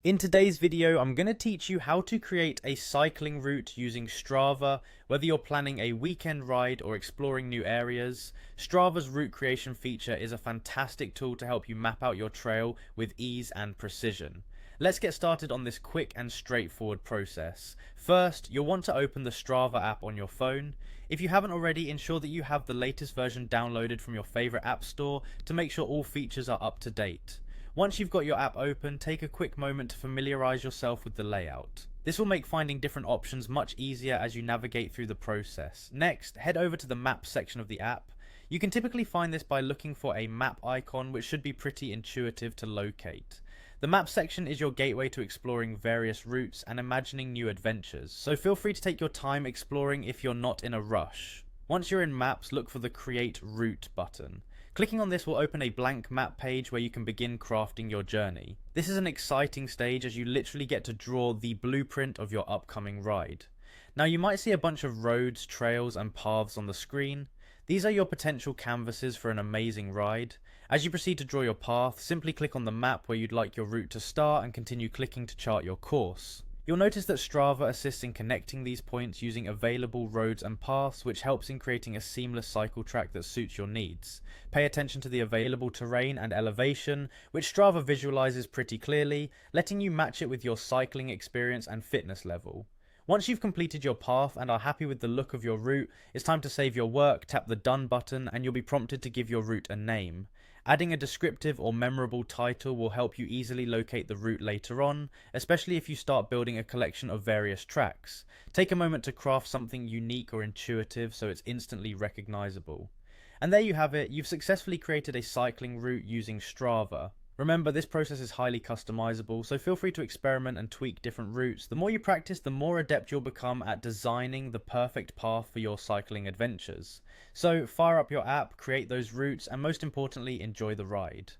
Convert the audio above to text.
In today's video, I'm going to teach you how to create a cycling route using Strava. Whether you're planning a weekend ride or exploring new areas, Strava's route creation feature is a fantastic tool to help you map out your trail with ease and precision. Let's get started on this quick and straightforward process. First, you'll want to open the Strava app on your phone. If you haven't already, ensure that you have the latest version downloaded from your favorite app store to make sure all features are up to date. Once you've got your app open, take a quick moment to familiarize yourself with the layout. This will make finding different options much easier as you navigate through the process. Next, head over to the Maps section of the app. You can typically find this by looking for a map icon, which should be pretty intuitive to locate. The map section is your gateway to exploring various routes and imagining new adventures, so feel free to take your time exploring if you're not in a rush. Once you're in Maps, look for the Create Route button. Clicking on this will open a blank map page where you can begin crafting your journey. This is an exciting stage as you literally get to draw the blueprint of your upcoming ride. Now you might see a bunch of roads, trails and paths on the screen. These are your potential canvases for an amazing ride. As you proceed to draw your path, simply click on the map where you'd like your route to start and continue clicking to chart your course. You'll notice that Strava assists in connecting these points using available roads and paths, which helps in creating a seamless cycle track that suits your needs. Pay attention to the available terrain and elevation, which Strava visualizes pretty clearly, letting you match it with your cycling experience and fitness level. Once you've completed your path and are happy with the look of your route, it's time to save your work, tap the Done button, and you'll be prompted to give your route a name. Adding a descriptive or memorable title will help you easily locate the route later on, especially if you start building a collection of various tracks. Take a moment to craft something unique or intuitive so it's instantly recognizable. And there you have it, you've successfully created a cycling route using Strava. Remember, this process is highly customizable, so feel free to experiment and tweak different routes. The more you practice, the more adept you'll become at designing the perfect path for your cycling adventures. So fire up your app, create those routes, and most importantly, enjoy the ride.